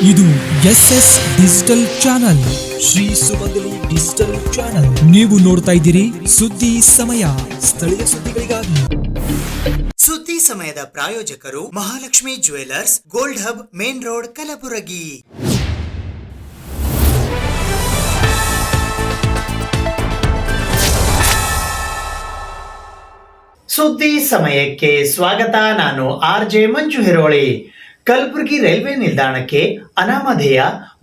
ಇದು SS digital channel, Shri ಸುಮಂಗಲಿ digital channel. ನೀವು ನೋಡ್ತಾ ಇದ್ದೀರಿ ಸುದ್ದಿ ಸಮಯ, ಸ್ಥಳೀಯ ಸುದ್ದಿಗಳಿಗಾಗಿ. ಸುದ್ದಿ ಸಮಯದ ಪ್ರಾಯೋಜಕರು Mahalakshmi jewellers, gold hub, main road, Kalaburagi. ಸುದ್ದಿ ಸಮಯಕ್ಕೆ ಸ್ವಾಗತ. ನಾನು RJ ಮಂಜು ಹಿರೋಳಿ. ಕಲಬುರಗಿ ರೈಲ್ವೆ ನಿಲ್ದಾಣಕ್ಕೆ ಅನಾಮಧೇಯ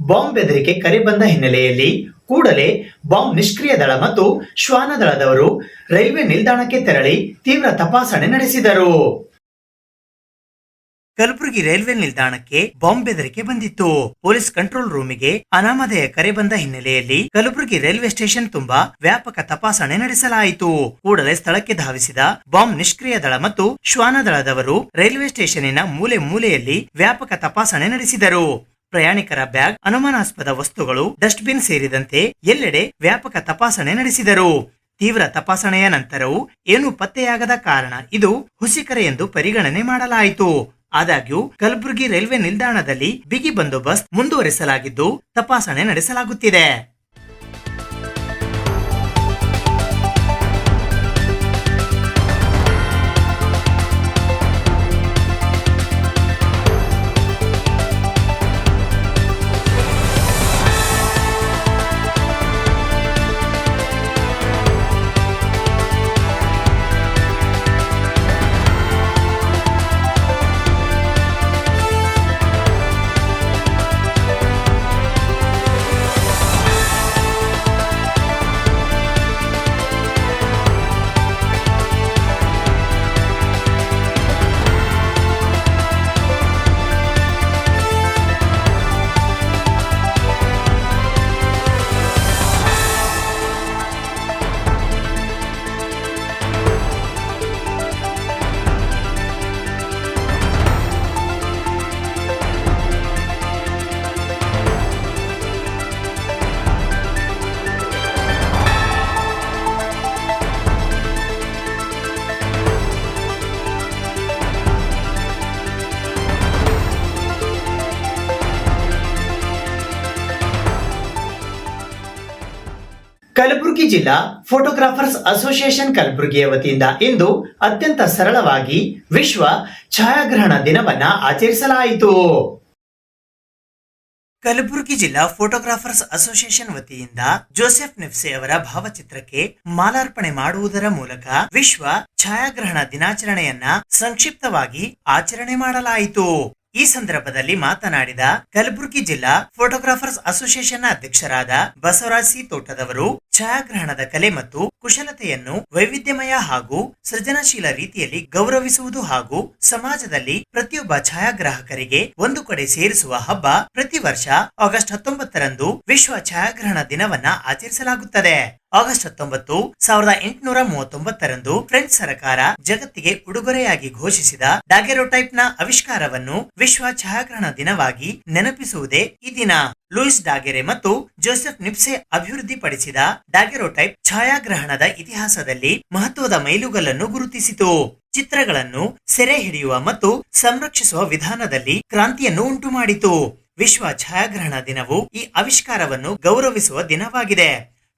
ಬಾಂಬ್ ಬೆದರಿಕೆ ಕರೆ ಬಂದ ಹಿನ್ನೆಲೆಯಲ್ಲಿ ಕೂಡಲೇ ಬಾಂಬ್ ನಿಷ್ಕ್ರಿಯ ದಳ ಮತ್ತು ಶ್ವಾನ ದಳದವರು ರೈಲ್ವೆ ನಿಲ್ದಾಣಕ್ಕೆ ತೆರಳಿ ತೀವ್ರ ತಪಾಸಣೆ ನಡೆಸಿದರು. ಕಲಬುರಗಿ ರೈಲ್ವೆ ನಿಲ್ದಾಣಕ್ಕೆ ಬಾಂಬ್ ಬೆದರಿಕೆ ಬಂದಿತ್ತು. ಪೊಲೀಸ್ ಕಂಟ್ರೋಲ್ ರೂಮಿಗೆ ಅನಾಮಧೇಯ ಕರೆ ಬಂದ ಹಿನ್ನೆಲೆಯಲ್ಲಿ ಕಲಬುರಗಿ ರೈಲ್ವೆ ಸ್ಟೇಷನ್ ತುಂಬಾ ವ್ಯಾಪಕ ತಪಾಸಣೆ ನಡೆಸಲಾಯಿತು. ಕೂಡಲೇ ಸ್ಥಳಕ್ಕೆ ಧಾವಿಸಿದ ಬಾಂಬ್ ನಿಷ್ಕ್ರಿಯ ದಳ ಮತ್ತು ಶ್ವಾನ ದಳದವರು ರೈಲ್ವೆ ಸ್ಟೇಷನ್ನಿನ ಮೂಲೆ ಮೂಲೆಯಲ್ಲಿ ವ್ಯಾಪಕ ತಪಾಸಣೆ ನಡೆಸಿದರು. ಪ್ರಯಾಣಿಕರ ಬ್ಯಾಗ್, ಅನುಮಾನಾಸ್ಪದ ವಸ್ತುಗಳು, ಡಸ್ಟ್ ಬಿನ್ ಸೇರಿದಂತೆ ಎಲ್ಲೆಡೆ ವ್ಯಾಪಕ ತಪಾಸಣೆ ನಡೆಸಿದರು. ತೀವ್ರ ತಪಾಸಣೆಯ ನಂತರವೂ ಏನೂ ಪತ್ತೆಯಾಗದ ಕಾರಣ ಇದು ಹುಸಿಕರೆ ಎಂದು ಪರಿಗಣನೆ ಮಾಡಲಾಯಿತು. ಆದಾಗ್ಯೂ ಕಲಬುರಗಿ ರೈಲ್ವೆ ನಿಲ್ದಾಣದಲ್ಲಿ ಬಿಗಿ ಬಂದೋಬಸ್ತ್ ಮುಂದುವರಿಸಲಾಗಿದ್ದು ತಪಾಸಣೆ ನಡೆಸಲಾಗುತ್ತಿದೆ. ಕಲಬುರಗಿ ಜಿಲ್ಲಾ ಫೋಟೋಗ್ರಾಫರ್ಸ್ ಅಸೋಸಿಯೇಷನ್ ಕಲಬುರಗಿಯ ವತಿಯಿಂದ ಇಂದು ಅತ್ಯಂತ ಸರಳವಾಗಿ ವಿಶ್ವ ಛಾಯಾಗ್ರಹಣ ದಿನವನ್ನ ಆಚರಿಸಲಾಯಿತು. ಕಲಬುರಗಿ ಜಿಲ್ಲಾ ಫೋಟೋಗ್ರಾಫರ್ಸ್ ಅಸೋಸಿಯೇಷನ್ ವತಿಯಿಂದ ಜೋಸೆಫ್ ನೆಫ್ಸೆ ಅವರ ಭಾವಚಿತ್ರಕ್ಕೆ ಮಾಲಾರ್ಪಣೆ ಮಾಡುವುದರ ಮೂಲಕ ವಿಶ್ವ ಛಾಯಾಗ್ರಹಣ ದಿನಾಚರಣೆಯನ್ನ ಸಂಕ್ಷಿಪ್ತವಾಗಿ ಆಚರಣೆ ಮಾಡಲಾಯಿತು. ಈ ಸಂದರ್ಭದಲ್ಲಿ ಮಾತನಾಡಿದ ಕಲಬುರಗಿ ಜಿಲ್ಲಾ ಫೋಟೋಗ್ರಾಫರ್ಸ್ ಅಸೋಸಿಯೇಷನ್ ಅಧ್ಯಕ್ಷರಾದ ಬಸವರಾಜ್ ಸಿ ತೋಟದವರು, ಛಾಯಾಗ್ರಹಣದ ಕಲೆ ಮತ್ತು ಕುಶಲತೆಯನ್ನು ವೈವಿಧ್ಯಮಯ ಹಾಗೂ ಸೃಜನಶೀಲ ರೀತಿಯಲ್ಲಿ ಗೌರವಿಸುವುದು ಹಾಗೂ ಸಮಾಜದಲ್ಲಿ ಪ್ರತಿಯೊಬ್ಬ ಛಾಯಾಗ್ರಾಹಕರಿಗೆ ಒಂದು ಕಡೆ ಸೇರಿಸುವ ಹಬ್ಬ ಪ್ರತಿ ವರ್ಷ ಆಗಸ್ಟ್ 19ರಂದು ವಿಶ್ವ ಛಾಯಾಗ್ರಹಣ ದಿನವನ್ನ ಆಚರಿಸಲಾಗುತ್ತದೆ. ಆಗಸ್ಟ್ 19, 1839ರಂದು ಫ್ರೆಂಚ್ ಸರ್ಕಾರ ಜಗತ್ತಿಗೆ ಉಡುಗೊರೆಯಾಗಿ ಘೋಷಿಸಿದ ಡಾಗೆರೋಟೈಪ್ ನ ಆವಿಷ್ಕಾರವನ್ನು ವಿಶ್ವ ಛಾಯಾಗ್ರಹಣ ದಿನವಾಗಿ ನೆನಪಿಸುವುದೇ ಈ ದಿನ. ಲೂಯಿಸ್ ಡಾಗೆರೆ ಮತ್ತು ಜೋಸೆಫ್ ನಿಪ್ಸೆ ಅಭಿವೃದ್ಧಿಪಡಿಸಿದ ಡಾಗೆರೋಟೈಪ್ ಛಾಯಾಗ್ರಹಣದ ಇತಿಹಾಸದಲ್ಲಿ ಮಹತ್ವದ ಮೈಲುಗಲ್ಲನ್ನು ಗುರುತಿಸಿತು. ಚಿತ್ರಗಳನ್ನು ಸೆರೆ ಹಿಡಿಯುವ ಮತ್ತು ಸಂರಕ್ಷಿಸುವ ವಿಧಾನದಲ್ಲಿ ಕ್ರಾಂತಿಯನ್ನು ಉಂಟು ಮಾಡಿತು. ವಿಶ್ವ ಛಾಯಾಗ್ರಹಣ ದಿನವು ಈ ಆವಿಷ್ಕಾರವನ್ನು ಗೌರವಿಸುವ ದಿನವಾಗಿದೆ.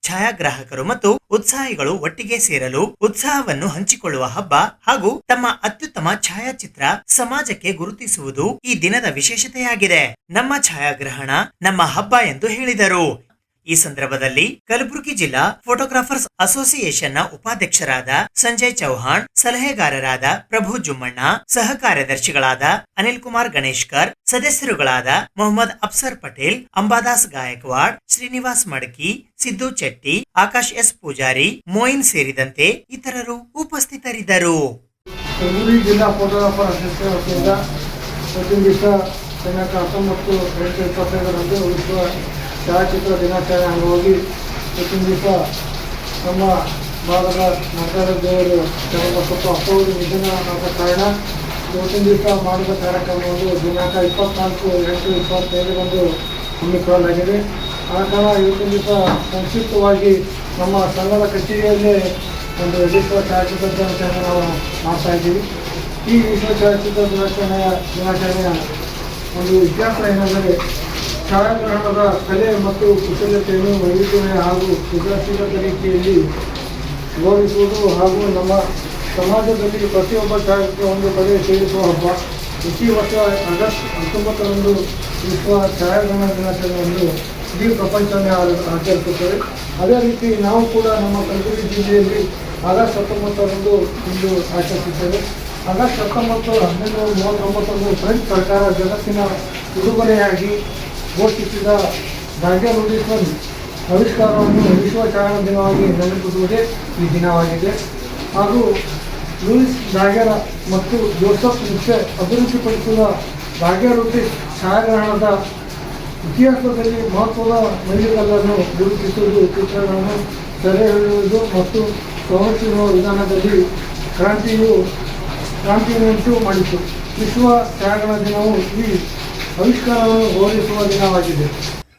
ಛಾಯಾಗ್ರಾಹಕರು ಮತ್ತು ಉತ್ಸಾಹಿಗಳು ಒಟ್ಟಿಗೆ ಸೇರಲು, ಉತ್ಸಾಹವನ್ನು ಹಂಚಿಕೊಳ್ಳುವ ಹಬ್ಬ ಹಾಗೂ ತಮ್ಮ ಅತ್ಯುತ್ತಮ ಛಾಯಾಚಿತ್ರ ಸಮಾಜಕ್ಕೆ ಗುರುತಿಸುವುದು ಈ ದಿನದ ವಿಶೇಷತೆಯಾಗಿದೆ. ನಮ್ಮ ಛಾಯಾಗ್ರಹಣ ನಮ್ಮ ಹಬ್ಬ ಎಂದು ಹೇಳಿದರು. ಈ ಸಂದರ್ಭದಲ್ಲಿ ಕಲಬುರಗಿ ಜಿಲ್ಲಾ ಫೋಟೋಗ್ರಾಫರ್ಸ್ ಅಸೋಸಿಯೇಷನ್ ನ ಉಪಾಧ್ಯಕ್ಷರಾದ ಸಂಜಯ್ ಚೌಹಾಣ್, ಸಲಹೆಗಾರರಾದ ಪ್ರಭು ಜುಮ್ಮಣ್ಣ, ಸಹ ಕಾರ್ಯದರ್ಶಿಗಳಾದ ಅನಿಲ್ ಕುಮಾರ್ ಗಣೇಶ್ಕರ್, ಸದಸ್ಯರುಗಳಾದ ಮೊಹಮ್ಮದ್ ಅಫ್ಸರ್ ಪಟೇಲ್, ಅಂಬಾದಾಸ್ ಗಾಯಕ್ವಾಡ್, ಶ್ರೀನಿವಾಸ್ ಮಡಕಿ, ಸಿದ್ದು ಚೆಟ್ಟಿ, ಆಕಾಶ್ ಎಸ್ ಪೂಜಾರಿ, ಮೋಯಿನ್ ಸೇರಿದಂತೆ ಇತರರು ಉಪಸ್ಥಿತರಿದ್ದರು. ಕಲಬುರಗಿ ಜಿಲ್ಲಾ ಫೋಟೋಗ್ರಾಫರ್ ಅಸೋಸಿಯೇಷನ್ ವತಿಯಿಂದ ದಿವಸ ದಿನಾಂಕ 19/8/2025ರಂದು ವಿಶ್ವ ಛಾಯಾಚಿತ್ರ ದಿನಾಚರಣೆ ಅಂಗವಾಗಿ ಇವತ್ತಿನ ದಿವಸ ನಮ್ಮ ಭಾರತದ ನಟರ ದೇವರು ಸ್ವಲ್ಪ ಅಪ್ಪವರು ನಿಧನ ಆದ ಕಾರಣ ಇವತ್ತಿನ ದಿವಸ ಮಾಡಿದ ಕಾರ್ಯಕ್ರಮವನ್ನು ದಿನಾಂಕ 24/8/25ರಂದು ಹಮ್ಮಿಕೊಳ್ಳಲಾಗಿದೆ. ಆ ಕಾರಣ ಇವತ್ತಿನ ದಿವಸ ಸಂಕ್ಷಿಪ್ತವಾಗಿ ನಮ್ಮ ಸಂಘದ ಕಚೇರಿಯಲ್ಲೇ ಒಂದು ವಿಶ್ವ ಛಾಯಾಚಿತ್ರ ದಿನಾಚರಣೆ ನಾವು ಮಾಡ್ತಾ ಇದ್ದೀವಿ. ಈ ವಿಶ್ವ ಛಾಯಾಚಿತ್ರ ದಿನಾಚರಣೆಯ ಒಂದು ಇತಿಹಾಸ ಏನೆಂದರೆ ಛಾಯಾಗ್ರಹಣದ ಕಲೆ ಮತ್ತು ಕುಶಲತೆಯನ್ನು ವೈವಿಧ್ಯಮಯ ಹಾಗೂ ಸೃಜನಶೀಲ ರೀತಿಯಲ್ಲಿ ಗೌರವಿಸುವುದು ಹಾಗೂ ನಮ್ಮ ಸಮಾಜದಲ್ಲಿ ಪ್ರತಿಯೊಬ್ಬ ಛಾಯಾಗ್ರಹಕ್ಕೆ ಒಂದು ಕಲೆ ಸೇರಿಸುವ ಹಬ್ಬ. ಪ್ರತಿ ವರ್ಷ ಆಗಸ್ಟ್ 19ರಂದು ವಿಶ್ವ ಛಾಯಾಗ್ರಹಣ ದಿನಾಚರಣೆಯನ್ನು ಇಡೀ ಪ್ರಪಂಚವೇ ಆಚರಿಸುತ್ತದೆ. ಅದೇ ರೀತಿ ನಾವು ಕೂಡ ನಮ್ಮ ಕಲಬುರಗಿ ಜಿಲ್ಲೆಯಲ್ಲಿ ಆಗಸ್ಟ್ 19ರಂದು ಇಂದು ಆಚರಿಸುತ್ತೇವೆ. ಆಗಸ್ಟ್ 19, 1839 ಫ್ರೆಂಚ್ ಸರ್ಕಾರ ಜಗತ್ತಿನ ಉಡುಗೊರೆಯಾಗಿ ಘೋಷಿಸಿದ ದಾಗ್ಯಾಲುಡಿಸನ್ ಆವಿಷ್ಕಾರವನ್ನು ವಿಶ್ವ ಛಾಯಾಗ್ರಹಣ ದಿನವಾಗಿ ನೆನಪಿಸುವುದೇ ಈ ದಿನವಾಗಿದೆ. ಹಾಗೂ ಲೂಯಿಸ್ ದಾಗ್ಯಾರ ಮತ್ತು ಜೋಸೆಫ್ ನಿಫ್ಸೆ ಅಭಿವೃದ್ಧಿಪಡಿಸಿದ ದಾಗ್ಯಾಲುಡಿಸ್ ಛಾಯಾಗ್ರಹಣದ ಇತಿಹಾಸದಲ್ಲಿ ಮಹತ್ವದ ಮೈಲಿಗಲ್ಲನ್ನು ಗುರುತಿಸುವುದು, ಚಿತ್ರಗಳನ್ನು ಸೆರೆ ಹಿಡಿಯುವುದು ಮತ್ತು ಸಂರಕ್ಷಿಸುವ ವಿಧಾನದಲ್ಲಿ ಕ್ರಾಂತಿಯುಂಟು ಮಾಡಿತು. ವಿಶ್ವ ಛಾಯಾಗ್ರಹಣ ದಿನವು ಈ ಆವಿಷ್ಕಾರವನ್ನು ಗೌರವಿಸುವ ದಿನವಾಗಿದೆ.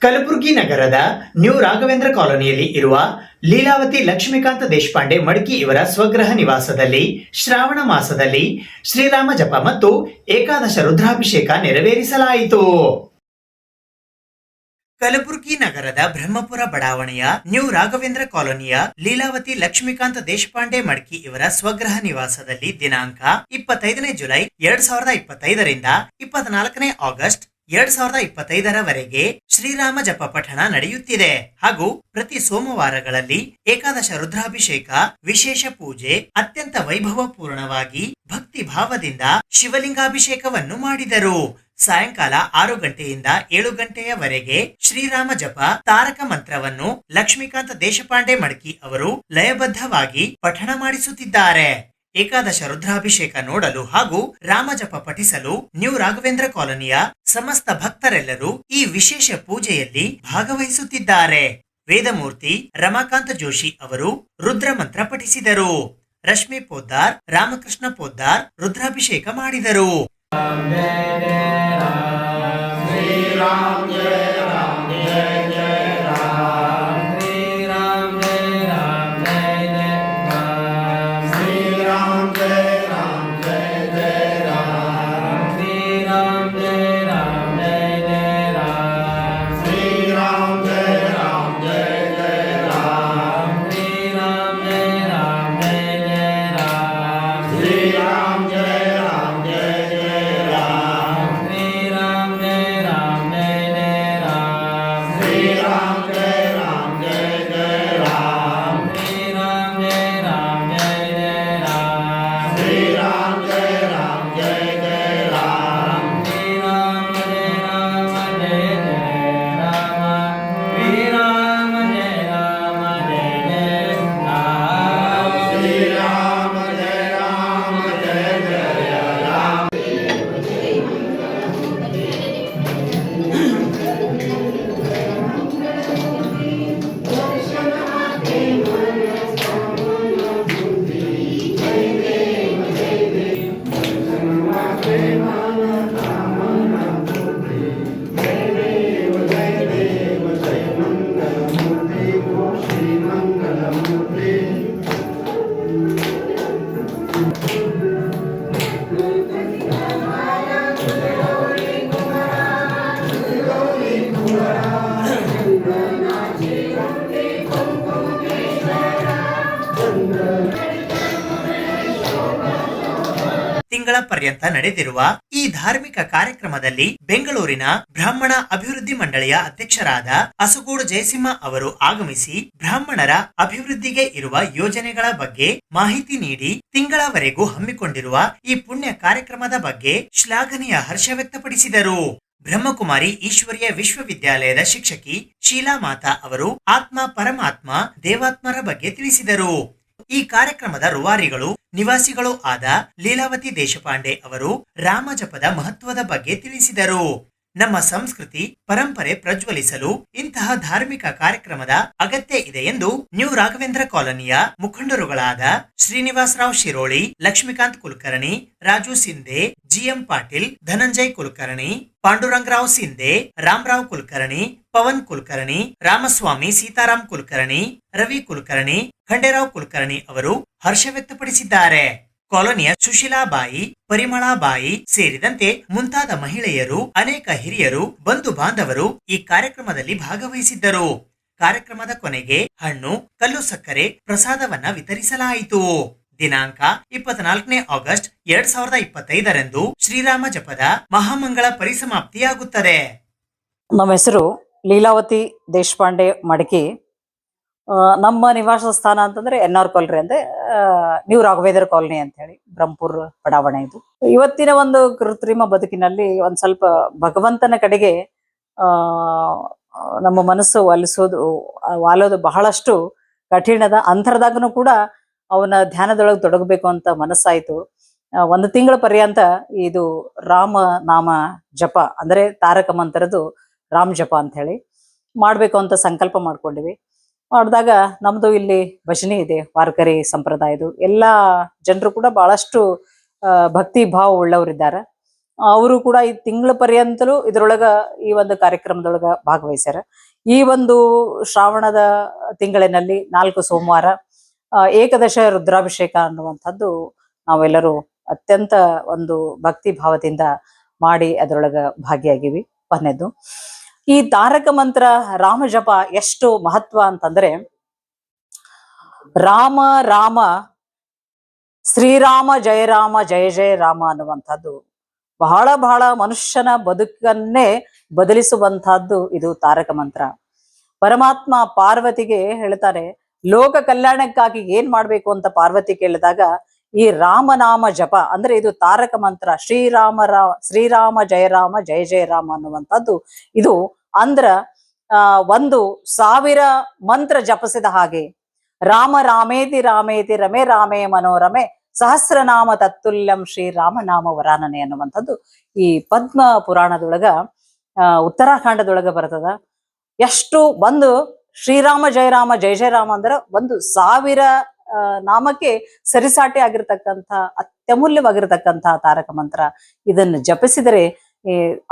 ಕಲಬುರಗಿ ನಗರದ ನ್ಯೂ ರಾಘವೇಂದ್ರ ಕಾಲೋನಿಯಲ್ಲಿ ಇರುವ ಲೀಲಾವತಿ ಲಕ್ಷ್ಮೀಕಾಂತ ದೇಶಪಾಂಡೆ ಮಡ್ಕಿ ಇವರ ಸ್ವಗೃಹ ನಿವಾಸದಲ್ಲಿ ಶ್ರಾವಣ ಮಾಸದಲ್ಲಿ ಶ್ರೀರಾಮ ಜಪ ಮತ್ತು ಏಕಾದಶ ರುದ್ರಾಭಿಷೇಕ ನೆರವೇರಿಸಲಾಯಿತು. ಕಲಬುರಗಿ ನಗರದ ಬ್ರಹ್ಮಪುರ ಬಡಾವಣೆಯ ನ್ಯೂ ರಾಘವೇಂದ್ರ ಕಾಲೋನಿಯ ಲೀಲಾವತಿ ಲಕ್ಷ್ಮೀಕಾಂತ ದೇಶಪಾಂಡೆ ಮಡ್ಕಿ ಇವರ ಸ್ವಗೃಹ ನಿವಾಸದಲ್ಲಿ ದಿನಾಂಕ 25ನೇ ಜುಲೈ 2025ರಿಂದ 24ನೇ ಆಗಸ್ಟ್ 2025ರವರೆಗೆ ಶ್ರೀರಾಮ ಜಪ ಪಠಣ ನಡೆಯುತ್ತಿದೆ. ಹಾಗೂ ಪ್ರತಿ ಸೋಮವಾರಗಳಲ್ಲಿ ಏಕಾದಶ ರುದ್ರಾಭಿಷೇಕ, ವಿಶೇಷ ಪೂಜೆ ಅತ್ಯಂತ ವೈಭವಪೂರ್ಣವಾಗಿ ಭಕ್ತಿ ಭಾವದಿಂದ ಶಿವಲಿಂಗಾಭಿಷೇಕವನ್ನು ಮಾಡಿದರು. ಸಾಯಂಕಾಲ 6 ಗಂಟೆಯಿಂದ 7 ಗಂಟೆಯವರೆಗೆ ಶ್ರೀರಾಮ ಜಪ ತಾರಕ ಮಂತ್ರವನ್ನು ಲಕ್ಷ್ಮೀಕಾಂತ ದೇಶಪಾಂಡೆ ಮಡ್ಕಿ ಅವರು ಲಯಬದ್ಧವಾಗಿ ಪಠಣ ಮಾಡಿಸುತ್ತಿದ್ದಾರೆ. ಏಕಾದಶ ರುದ್ರಾಭಿಷೇಕ ನೋಡಲು ಹಾಗೂ ರಾಮಜಪ ಪಠಿಸಲು ನ್ಯೂ ರಾಘವೇಂದ್ರ ಕಾಲೋನಿಯ ಸಮಸ್ತ ಭಕ್ತರೆಲ್ಲರೂ ಈ ವಿಶೇಷ ಪೂಜೆಯಲ್ಲಿ ಭಾಗವಹಿಸುತ್ತಿದ್ದಾರೆ. ವೇದಮೂರ್ತಿ ರಮಾಕಾಂತ ಜೋಶಿ ಅವರು ರುದ್ರ ಮಂತ್ರ ಪಠಿಸಿದರು. ರಶ್ಮಿ ಪೋದ್ದಾರ್, ರಾಮಕೃಷ್ಣ ಪೋದ್ದಾರ್ ರುದ್ರಾಭಿಷೇಕ ಮಾಡಿದರು. ತಿಂಗಳ ಪರ್ಯಂತ ನಡೆದಿರುವ ಈ ಧಾರ್ಮಿಕ ಕಾರ್ಯಕ್ರಮದಲ್ಲಿ ಬೆಂಗಳೂರಿನ ಬ್ರಾಹ್ಮಣ ಅಭಿವೃದ್ಧಿ ಮಂಡಳಿಯ ಅಧ್ಯಕ್ಷರಾದ ಅಸುಗೂಡು ಜಯಸಿಂಹ ಅವರು ಆಗಮಿಸಿ ಬ್ರಾಹ್ಮಣರ ಅಭಿವೃದ್ಧಿಗೆ ಇರುವ ಯೋಜನೆಗಳ ಬಗ್ಗೆ ಮಾಹಿತಿ ನೀಡಿ ತಿಂಗಳವರೆಗೂ ಹಮ್ಮಿಕೊಂಡಿರುವ ಈ ಪುಣ್ಯ ಕಾರ್ಯಕ್ರಮದ ಬಗ್ಗೆ ಶ್ಲಾಘನೀಯ ಹರ್ಷ ವ್ಯಕ್ತಪಡಿಸಿದರು. ಬ್ರಹ್ಮಕುಮಾರಿ ಈಶ್ವರೀಯ ವಿಶ್ವವಿದ್ಯಾಲಯದ ಶಿಕ್ಷಕಿ ಶೀಲಾ ಮಾತಾ ಅವರು ಆತ್ಮ ಪರಮಾತ್ಮ ದೇವಾತ್ಮರ ಬಗ್ಗೆ ತಿಳಿಸಿದರು. ಈ ಕಾರ್ಯಕ್ರಮದ ರೂವಾರಿಗಳು ನಿವಾಸಿಗಳು ಆದ ಲೀಲಾವತಿ ದೇಶಪಾಂಡೆ ಅವರು ರಾಮಜಪದ ಮಹತ್ವದ ಬಗ್ಗೆ ತಿಳಿಸಿದರು. ನಮ್ಮ ಸಂಸ್ಕೃತಿ ಪರಂಪರೆ ಪ್ರಜ್ವಲಿಸಲು ಇಂತಹ ಧಾರ್ಮಿಕ ಕಾರ್ಯಕ್ರಮದ ಅಗತ್ಯ ಇದೆ ಎಂದು ನ್ಯೂ ರಾಘವೇಂದ್ರ ಕಾಲೋನಿಯ ಮುಖಂಡರುಗಳಾದ ಶ್ರೀನಿವಾಸ ರಾವ್ ಶಿರೋಳಿ, ಲಕ್ಷ್ಮೀಕಾಂತ್ ಕುಲಕರ್ಣಿ, ರಾಜು ಸಿಂಧೆ, ಜಿಎಂ ಪಾಟೀಲ್, ಧನಂಜಯ್ ಕುಲಕರ್ಣಿ, ಪಾಂಡುರಂಗರಾವ್ ಸಿಂಧೆ, ರಾಮರಾವ್ ಕುಲಕರ್ಣಿ, ಪವನ್ ಕುಲಕರ್ಣಿ, ರಾಮಸ್ವಾಮಿ ಸೀತಾರಾಮ್ ಕುಲಕರ್ಣಿ, ರವಿ ಕುಲಕರ್ಣಿ, ಖಂಡೇರಾವ್ ಕುಲಕರ್ಣಿ ಅವರು ಹರ್ಷ ವ್ಯಕ್ತಪಡಿಸಿದ್ದಾರೆ. ಕಾಲೋನಿಯ ಸುಶೀಲಾಬಾಯಿ, ಪರಿಮಳಾಬಾಯಿ ಸೇರಿದಂತೆ ಮುಂತಾದ ಮಹಿಳೆಯರು, ಅನೇಕ ಹಿರಿಯರು, ಬಂಧು ಬಾಂಧವರು ಈ ಕಾರ್ಯಕ್ರಮದಲ್ಲಿ ಭಾಗವಹಿಸಿದ್ದರು. ಕಾರ್ಯಕ್ರಮದ ಕೊನೆಗೆ ಹಣ್ಣು, ಕಲ್ಲು ಸಕ್ಕರೆ ಪ್ರಸಾದವನ್ನ ವಿತರಿಸಲಾಯಿತು. ದಿನಾಂಕ 24 ಆಗಸ್ಟ್ 2025ರಂದು ಶ್ರೀರಾಮ ಜಪದ ಮಹಾಮಂಗಳ ಪರಿಸಮಾಪ್ತಿಯಾಗುತ್ತದೆ. ನಮ್ಮ ಹೆಸರು ಲೀಲಾವತಿ ದೇಶಪಾಂಡೆ ಮಡಕಿ. ನಮ್ಮ ನಿವಾಸ ಸ್ಥಾನ ಅಂತಂದ್ರೆ NR ಕಾಲೋನಿ ಅಂದ್ರೆ ನ್ಯೂ ರಾಘವೇಂದ್ರ ಕಾಲೋನಿ ಅಂತ ಹೇಳಿ ಬ್ರಹ್ಮಪುರ ಬಡಾವಣೆ. ಇದು ಇವತ್ತಿನ ಒಂದು ಕೃತ್ರಿಮ ಬದುಕಿನಲ್ಲಿ ಒಂದ್ ಸ್ವಲ್ಪ ಭಗವಂತನ ಕಡೆಗೆ ನಮ್ಮ ಮನಸ್ಸು ವಾಲೋದು ಬಹಳಷ್ಟು ಕಠಿಣದ ಅಂತರದಾಗನು ಕೂಡ ಅವನ ಧ್ಯಾನದೊಳಗೆ ತೊಡಗಬೇಕು ಅಂತ ಮನಸ್ಸಾಯ್ತು. 1 ತಿಂಗಳ ಪರ್ಯಂತ ಇದು ರಾಮ ನಾಮ ಜಪ ಅಂದ್ರೆ ತಾರಕ ಮಂತ್ರದ್ದು ರಾಮ್ ಜಪ ಅಂತ ಹೇಳಿ ಮಾಡ್ಬೇಕು ಅಂತ ಸಂಕಲ್ಪ ಮಾಡ್ಕೊಂಡಿವಿ. ಮಾಡಿದಾಗ ನಮ್ದು ಇಲ್ಲಿ ಭಜನೆ ಇದೆ, ವಾರಕರಿ ಸಂಪ್ರದಾಯದು. ಎಲ್ಲಾ ಜನರು ಕೂಡ ಬಹಳಷ್ಟು ಭಕ್ತಿ ಭಾವ ಉಳ್ಳವರಿದ್ದಾರೆ. ಅವರು ಕೂಡ ಈ ತಿಂಗಳ ಪರ್ಯಂತಲೂ ಇದ್ರೊಳಗ ಈ ಒಂದು ಕಾರ್ಯಕ್ರಮದೊಳಗ ಭಾಗವಹಿಸ್ಯಾರ. ಈ ಒಂದು ಶ್ರಾವಣದ ತಿಂಗಳಿನಲ್ಲಿ 4 ಸೋಮವಾರ ಏಕದಶ ರುದ್ರಾಭಿಷೇಕ ಅನ್ನುವಂಥದ್ದು ನಾವೆಲ್ಲರೂ ಅತ್ಯಂತ ಒಂದು ಭಕ್ತಿ ಭಾವದಿಂದ ಮಾಡಿ ಅದರೊಳಗ ಭಾಗಿಯಾಗಿವಿ. ಕೊನೆಯದು ಈ ತಾರಕ ಮಂತ್ರ ರಾಮ ಜಪ ಎಷ್ಟು ಮಹತ್ವ ಅಂತಂದ್ರೆ, ರಾಮ ರಾಮ ಶ್ರೀರಾಮ ಜಯ ರಾಮ ಜಯ ಜಯ ರಾಮ ಅನ್ನುವಂಥದ್ದು ಬಹಳ ಬಹಳ ಮನುಷ್ಯನ ಬದುಕನ್ನೇ ಬದಲಿಸುವಂತಹದ್ದು ಇದು ತಾರಕ ಮಂತ್ರ. ಪರಮಾತ್ಮ ಪಾರ್ವತಿಗೆ ಹೇಳ್ತಾರೆ, ಲೋಕ ಕಲ್ಯಾಣಕ್ಕಾಗಿ ಏನ್ ಮಾಡ್ಬೇಕು ಅಂತ ಪಾರ್ವತಿ ಕೇಳಿದಾಗ ಈ ರಾಮನಾಮ ಜಪ ಅಂದ್ರೆ ಇದು ತಾರಕ ಮಂತ್ರ. ಶ್ರೀರಾಮ ಜಯ ರಾಮ ಜಯ ಜಯ ರಾಮ ಅನ್ನುವಂಥದ್ದು ಇದು ಅಂದ್ರ 1,000 ಮಂತ್ರ ಜಪಿಸಿದ ಹಾಗೆ. ರಾಮ ರಾಮೇತಿ ರಾಮೇತಿ ರಮೆ ರಾಮೇ ಮನೋರಮೆ ಸಹಸ್ರನಾಮ ತತ್ತುಲ್ಯಂ ಶ್ರೀ ರಾಮನಾಮ ವರಾನನೆ ಅನ್ನುವಂಥದ್ದು ಈ ಪದ್ಮ ಪುರಾಣದೊಳಗ ಉತ್ತರಾಖಂಡದೊಳಗ ಬರ್ತದ. ಎಷ್ಟು ಒಂದು ಶ್ರೀರಾಮ ಜಯ ರಾಮ ಜಯ ಜಯ ರಾಮ ಅಂದ್ರೆ 1,000 ನಾಮಕ್ಕೆ ಸರಿಸಾಟಿ ಆಗಿರ್ತಕ್ಕಂಥ ಅತ್ಯಮೂಲ್ಯವಾಗಿರ್ತಕ್ಕಂಥ ತಾರಕ ಮಂತ್ರ. ಇದನ್ನು ಜಪಿಸಿದರೆ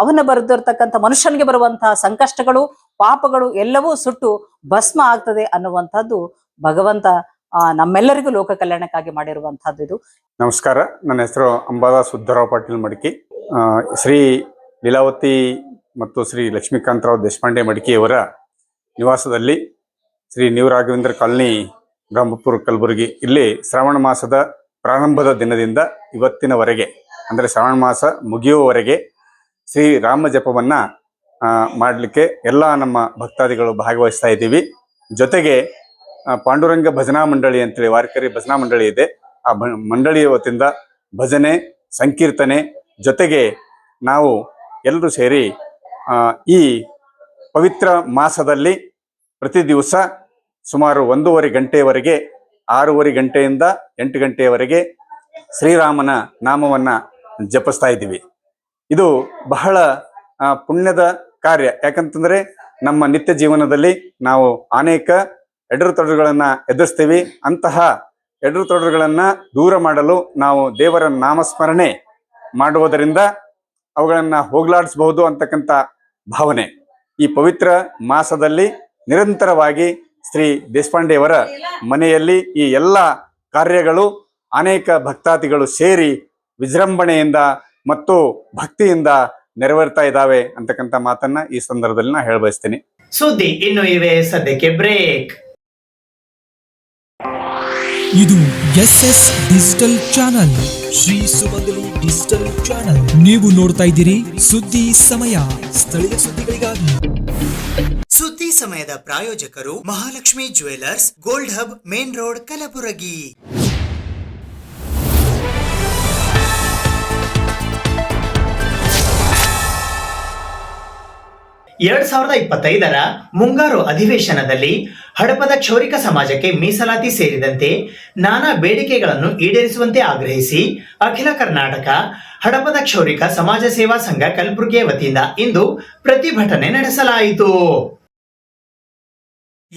ಅವನ ಬರೆದಿರ್ತಕ್ಕಂಥ ಮನುಷ್ಯನಿಗೆ ಬರುವಂತಹ ಸಂಕಷ್ಟಗಳು ಪಾಪಗಳು ಎಲ್ಲವೂ ಸುಟ್ಟು ಭಸ್ಮ ಆಗ್ತದೆ ಅನ್ನುವಂಥದ್ದು ಭಗವಂತ ನಮ್ಮೆಲ್ಲರಿಗೂ ಲೋಕ ಕಲ್ಯಾಣಕ್ಕಾಗಿ ಮಾಡಿರುವಂತಹದ್ದು ಇದು. ನಮಸ್ಕಾರ, ನನ್ನ ಹೆಸರು ಅಂಬಾದಾಸ್ ಉದ್ದರಾವ್ ಪಾಟೀಲ್ ಮಡಿಕಿ. ಶ್ರೀ ಲೀಲಾವತಿ ಮತ್ತು ಶ್ರೀ ಲಕ್ಷ್ಮೀಕಾಂತರಾವ್ ದೇಶಪಾಂಡೆ ಮಡಿಕೆಯವರ ನಿವಾಸದಲ್ಲಿ ಶ್ರೀ ನ್ಯೂ ರಾಘವೇಂದ್ರ ಕಾಲೋನಿ ಬ್ರಹ್ಮಪುರ ಕಲಬುರಗಿ ಇಲ್ಲಿ ಶ್ರಾವಣ ಮಾಸದ ಪ್ರಾರಂಭದ ದಿನದಿಂದ ಇವತ್ತಿನವರೆಗೆ ಅಂದರೆ ಶ್ರಾವಣ ಮಾಸ ಮುಗಿಯುವವರೆಗೆ ಶ್ರೀ ರಾಮ ಜಪವನ್ನ ಮಾಡಲಿಕ್ಕೆ ಎಲ್ಲ ನಮ್ಮ ಭಕ್ತಾದಿಗಳು ಭಾಗವಹಿಸ್ತಾ ಇದ್ದೀವಿ. ಜೊತೆಗೆ ಪಾಂಡುರಂಗ ಭಜನಾ ಮಂಡಳಿ ಅಂತೇಳಿ ವಾರಕರಿ ಭಜನಾ ಮಂಡಳಿ ಇದೆ. ಆ ಮಂಡಳಿಯ ವತಿಯಿಂದ ಭಜನೆ, ಸಂಕೀರ್ತನೆ ಜೊತೆಗೆ ನಾವು ಎಲ್ಲರೂ ಸೇರಿ ಈ ಪವಿತ್ರ ಮಾಸದಲ್ಲಿ ಪ್ರತಿ ದಿವಸ ಸುಮಾರು 1:30 ಗಂಟೆಯವರೆಗೆ 6:30 ಗಂಟೆಯಿಂದ 8 ಗಂಟೆಯವರೆಗೆ ಶ್ರೀರಾಮನ ನಾಮವನ್ನ ಜಪಿಸ್ತಾ ಇದ್ದೀವಿ. ಇದು ಬಹಳ ಪುಣ್ಯದ ಕಾರ್ಯ. ಯಾಕಂತಂದ್ರೆ ನಮ್ಮ ನಿತ್ಯ ಜೀವನದಲ್ಲಿ ನಾವು ಅನೇಕ ಎಡರುತೊಡರುಗಳನ್ನ ಎದುರಿಸ್ತೀವಿ. ಅಂತಹ ಎಡರುತೊಡರುಗಳನ್ನ ದೂರ ಮಾಡಲು ನಾವು ದೇವರ ನಾಮಸ್ಮರಣೆ ಮಾಡುವುದರಿಂದ ಅವುಗಳನ್ನ ಹೋಗ್ಲಾಡಿಸಬಹುದು ಅಂತಕ್ಕಂಥ ಭಾವನೆ. ಈ ಪವಿತ್ರ ಮಾಸದಲ್ಲಿ ನಿರಂತರವಾಗಿ ಶ್ರೀ ದೇಶಪಾಂಡೆಯವರ ಮನೆಯಲ್ಲಿ ಈ ಎಲ್ಲ ಕಾರ್ಯಗಳು ಅನೇಕ ಭಕ್ತಾದಿಗಳು ಸೇರಿ ವಿಜೃಂಭಣೆಯಿಂದ ಮತ್ತು ಭಕ್ತಿಯಿಂದ ನೆರವೇರ್ತಾ ಇದ್ದಾವೆ ಅಂತಕ್ಕಂಥ ಮಾತನ್ನ ಈ ಸಂದರ್ಭದಲ್ಲಿ ನಾ ಹೇಳಬಯಸ್ತೀನಿ. ಸುದ್ದಿ ಇನ್ನು ಇವೆ, ಸದ್ಯಕ್ಕೆ ಬ್ರೇಕ್. ಇದು SS ಡಿಜಿಟಲ್ ಚಾನಲ್, ಶ್ರೀ ಸುಮಂಗಲಿ ಡಿಜಿಟಲ್ ಚಾನಲ್. ನೀವು ನೋಡ್ತಾ ಇದ್ದೀರಿ ಸುದ್ದಿ ಸಮಯ, ಸ್ಥಳೀಯ ಸುದ್ದಿಗಳಿಗಾಗಿ. ಸುದ್ದಿ ಸಮಯದ ಪ್ರಾಯೋಜಕರು Mahalakshmi jewellers, gold hub, main road, Kalaburagi. 2025ರ ಮುಂಗಾರು ಅಧಿವೇಶನದಲ್ಲಿ ಹಡಪದ ಕ್ಷೌರಿಕ ಸಮಾಜಕ್ಕೆ ಮೀಸಲಾತಿ ಸೇರಿದಂತೆ ನಾನಾ ಬೇಡಿಕೆಗಳನ್ನು ಈಡೇರಿಸುವಂತೆ ಆಗ್ರಹಿಸಿ ಅಖಿಲ ಕರ್ನಾಟಕ ಹಡಪದ ಕ್ಷೌರಿಕ ಸಮಾಜ ಸೇವಾ ಸಂಘ ಕಲಬುರಗಿಯ ವತಿಯಿಂದ ಇಂದು ಪ್ರತಿಭಟನೆ ನಡೆಸಲಾಯಿತು.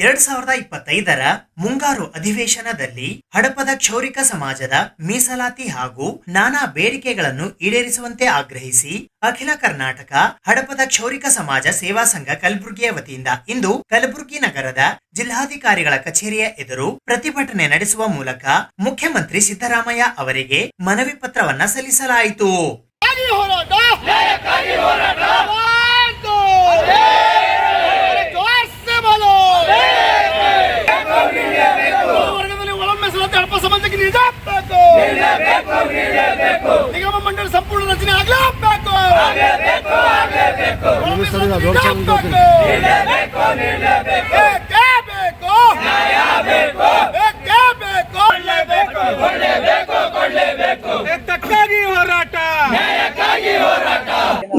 2025ರ ಮುಂಗಾರು ಅಧಿವೇಶನದಲ್ಲಿ ಹಡಪದ ಕ್ಷೌರಿಕ ಸಮಾಜದ ಮೀಸಲಾತಿ ಹಾಗೂ ನಾನಾ ಬೇಡಿಕೆಗಳನ್ನು ಈಡೇರಿಸುವಂತೆ ಆಗ್ರಹಿಸಿ ಅಖಿಲ ಕರ್ನಾಟಕ ಹಡಪದ ಕ್ಷೌರಿಕ ಸಮಾಜ ಸೇವಾ ಸಂಘ ಕಲಬುರಗಿಯ ವತಿಯಿಂದ ಇಂದು ಕಲಬುರಗಿ ನಗರದ ಜಿಲ್ಲಾಧಿಕಾರಿಗಳ ಕಚೇರಿಯ ಎದುರು ಪ್ರತಿಭಟನೆ ನಡೆಸುವ ಮೂಲಕ ಮುಖ್ಯಮಂತ್ರಿ ಸಿದ್ದರಾಮಯ್ಯ ಅವರಿಗೆ ಮನವಿ ಪತ್ರವನ್ನ ಸಲ್ಲಿಸಲಾಯಿತು. ನಿಗಮ ಮಂಡಳಿ ಸಂಪೂರ್ಣ ರಚನೆ ಆಗಲೇಬೇಕು.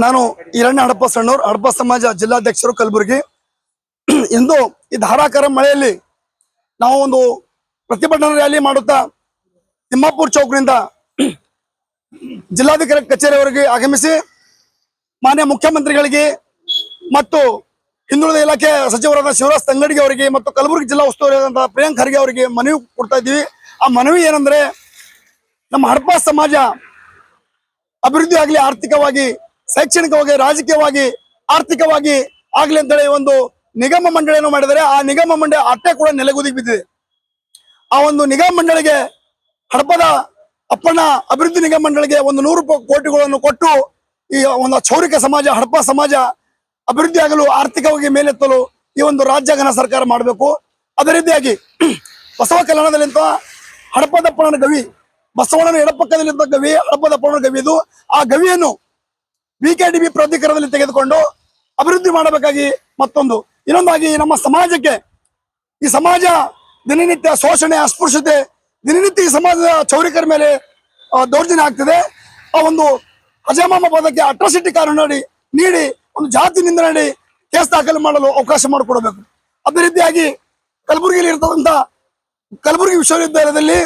ನಾನು ಈರಣ್ಣ ಹಡಪ ಸಣ್ಣೂರ್ ಹಡಪ ಸಮಾಜ ಜಿಲ್ಲಾಧ್ಯಕ್ಷರು ಕಲಬುರಗಿ. ಇಂದು ಈ ಧಾರಾಕಾರ ಮಳೆಯಲ್ಲಿ ನಾವು ಒಂದು ಪ್ರತಿಭಟನಾ ರ್ಯಾಲಿ ಮಾಡುತ್ತಾ ತಿಮ್ಮಾಪುರ್ ಚೌಕ್ನಿಂದ ಜಿಲ್ಲಾಧಿಕಾರಿ ಕಚೇರಿಯವರೆಗೆ ಆಗಮಿಸಿ ಮಾನ್ಯ ಮುಖ್ಯಮಂತ್ರಿಗಳಿಗೆ ಮತ್ತು ಹಿಂದುಳಿದ ಇಲಾಖೆ ಸಚಿವರಾದ ಶಿವರಾಜ್ ತಂಗಡಿಗೆ ಅವರಿಗೆ ಮತ್ತು ಕಲಬುರಗಿ ಜಿಲ್ಲಾ ಉಸ್ತುವಾರಿಯಾದಂತಹ ಪ್ರಿಯಾಂಕ್ ಖರ್ಗೆ ಅವರಿಗೆ ಮನವಿ ಕೊಡ್ತಾ ಇದ್ದೀವಿ. ಆ ಮನವಿ ಏನಂದ್ರೆ, ನಮ್ಮ ಹಡಪ ಸಮಾಜ ಅಭಿವೃದ್ಧಿ ಆಗಲಿ, ಆರ್ಥಿಕವಾಗಿ, ಶೈಕ್ಷಣಿಕವಾಗಿ, ರಾಜಕೀಯವಾಗಿ, ಆರ್ಥಿಕವಾಗಿ ಆಗ್ಲಿ ಅಂತೇಳಿ ಒಂದು ನಿಗಮ ಮಂಡಳಿಯನ್ನು ಮಾಡಿದರೆ ಆ ನಿಗಮ ಮಂಡಳಿ ಅಟ್ಟೆ ಕೂಡ ನೆಲೆಗುದಿಗೆ ಬಿದ್ದಿದೆ. ಆ ಒಂದು ನಿಗಮ ಮಂಡಳಿಗೆ ಹಡಪದ ಅಪ್ಪಣ್ಣ ಅಭಿವೃದ್ಧಿ ನಿಗಮ ಮಂಡಳಿಗೆ 100 ಕೋಟಿಗಳನ್ನು ಕೊಟ್ಟು ಈ ಒಂದು ಕ್ಷೌರಿಕ ಸಮಾಜ ಹಡಪ ಸಮಾಜ ಅಭಿವೃದ್ಧಿ ಆಗಲು, ಆರ್ಥಿಕವಾಗಿ ಮೇಲೆತ್ತಲು ಈ ಒಂದು ರಾಜ್ಯ ಘನ ಸರ್ಕಾರ ಮಾಡಬೇಕು. ಅದೇ ರೀತಿಯಾಗಿ ಬಸವ ಕಲ್ಯಾಣದಲ್ಲಿಂತ ಹಡಪದಪ್ಪಣ್ಣನ ಗವಿ, ಬಸವಣ್ಣನ ಎಡಪಕ್ಕದಲ್ಲಿದ್ದ ಗವಿ ಹಡಪದಪ್ಪಣ್ಣನ ಗವಿ ಇದು. ಆ ಗವಿಯನ್ನು BKDB ಪ್ರಾಧಿಕಾರದಲ್ಲಿ ತೆಗೆದುಕೊಂಡು ಅಭಿವೃದ್ಧಿ ಮಾಡಬೇಕಾಗಿ ಮತ್ತೊಂದು ಇನ್ನೊಂದಾಗಿ ನಮ್ಮ ಸಮಾಜಕ್ಕೆ, ಈ ಸಮಾಜ ದಿನನಿತ್ಯ ಶೋಷಣೆ, ಅಸ್ಪೃಶ್ಯತೆ, ದಿನನಿತ್ಯ ಈ ಸಮಾಜದ ಕ್ಷೌರಿಕರ ಮೇಲೆ ದೌರ್ಜನ್ಯ ಆಗ್ತಿದೆ. ಆ ಒಂದು ಅಜಮಾಮ ಪದಕ್ಕೆ ಅಟ್ರಾಸಿಟಿ ಕಾನೂನು ನೀಡಿ ಒಂದು ಜಾತಿ ನಿಂದನೆ ಕೇಸ್ ದಾಖಲು ಮಾಡಲು ಅವಕಾಶ ಮಾಡಿಕೊಡಬೇಕು. ಅದೇ ರೀತಿಯಾಗಿ ಕಲಬುರಗಿಯಲ್ಲಿ ಇರ್ತಕ್ಕಂಥ ಕಲಬುರಗಿ ವಿಶ್ವವಿದ್ಯಾಲಯದಲ್ಲಿ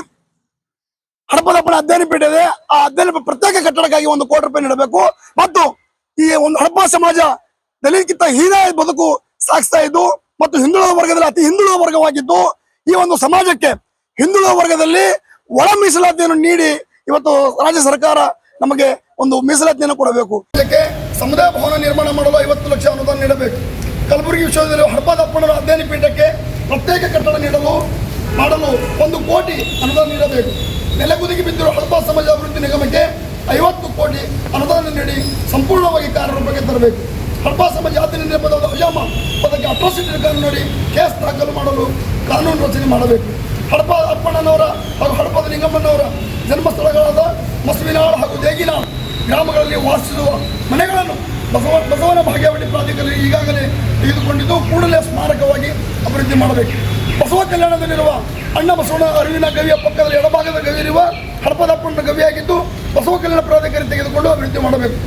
ಹಡಪದಪ್ಪನ ಅಧ್ಯಯನ ಪೀಠ ಇದೆ. ಆ ಅಧ್ಯಯನ ಪ್ರತ್ಯೇಕ ಕಟ್ಟಡಕ್ಕಾಗಿ 1 ಕೋಟಿ ರೂಪಾಯಿ ನೀಡಬೇಕು. ಮತ್ತು ಈ ಒಂದು ಹಡಪ ಸಮಾಜ ದಲಿತಕ್ಕಿಂತ ಹೀನ ಬದುಕು ಸಾಗಿಸ್ತಾ ಇದ್ದು ಮತ್ತು ಹಿಂದುಳಿದ ವರ್ಗದಲ್ಲಿ ಅತಿ ಹಿಂದುಳಿದ ವರ್ಗವಾಗಿದ್ದು, ಈ ಒಂದು ಸಮಾಜಕ್ಕೆ ಹಿಂದುಳಿದ ವರ್ಗದಲ್ಲಿ ಒಳ ಮೀಸಲಾತಿಯನ್ನು ನೀಡಿ ಇವತ್ತು ರಾಜ್ಯ ಸರ್ಕಾರ ನಮಗೆ ಒಂದು ಮೀಸಲಾತಿಯನ್ನು ಕೊಡಬೇಕು. ಸಮುದಾಯ ಭವನ ನಿರ್ಮಾಣ ಮಾಡಲು 50 ಲಕ್ಷ ಅನುದಾನ ನೀಡಬೇಕು. ಕಲಬುರಗಿ ವಿಶ್ವವಿದ್ಯಾಲಯ ಹಡಪದಪ್ಪಣ್ಣನ ಅಧ್ಯಯನ ಪೀಠಕ್ಕೆ ಪ್ರತ್ಯೇಕ ಕಟ್ಟಡ ಮಾಡಲು 1 ಕೋಟಿ ಅನುದಾನ ನೀಡಬೇಕು. ನೆಲಗುದಿಗೆ ಬಿದ್ದಿರುವ ಹಡಪ ಸಮಾಜ ಅಭಿವೃದ್ಧಿ ನಿಗಮಕ್ಕೆ 50 ಕೋಟಿ ಅನುದಾನ ನೀಡಿ ಸಂಪೂರ್ಣವಾಗಿ ಕಾರ್ಯರೂಪಕ್ಕೆ ತರಬೇಕು. ಹಡಪ ಸಮಾಜ ಜಾತಿ ನಿಂದನೆ ಪದದ ಅಜಾಮ ಪದಕ್ಕೆ ಅಟ್ರಾಸಿಟಿ ಕಾನೂನು ನೀಡಿ ಕೇಸ್ ದಾಖಲು ಮಾಡಲು ಕಾನೂನು ರಚನೆ ಮಾಡಬೇಕು. ಹಡಪ ಅಪ್ಪಣ್ಣನವರ ಹಾಗೂ ಹಡಪದ ನಿಂಗಮ್ಮನವರ ಜನ್ಮಸ್ಥಳಗಳಾದ ಮಸವಿನಾಳ್ ಹಾಗೂ ದೇಗಿನಾಳ್ ಗ್ರಾಮಗಳಲ್ಲಿ ವಾಸಿಸುವ ಮನೆಗಳನ್ನು ಬಸವನ ಭಾಗ್ಯವಟಿ ಪ್ರಾಧಿಕಾರ ಈಗಾಗಲೇ ತೆಗೆದುಕೊಂಡಿದ್ದು ಕೂಡಲೇ ಸ್ಮಾರಕವಾಗಿ ಅಭಿವೃದ್ಧಿ ಮಾಡಬೇಕು. ಬಸವ ಕಲ್ಯಾಣದಲ್ಲಿರುವ ಅಣ್ಣ ಬಸವನ ಅರಿವಿನ ಗವಿಯ ಪಕ್ಕದಲ್ಲಿ ಎಡಭಾಗದ ಗವಿ ಇರುವ ಹಡಪದಪ್ಪನ ಗವಿಯಾಗಿದ್ದು ಬಸವ ಕಲ್ಯಾಣ ಪ್ರಾಧಿಕಾರ ತೆಗೆದುಕೊಂಡು ಅಭಿವೃದ್ಧಿ ಮಾಡಬೇಕು.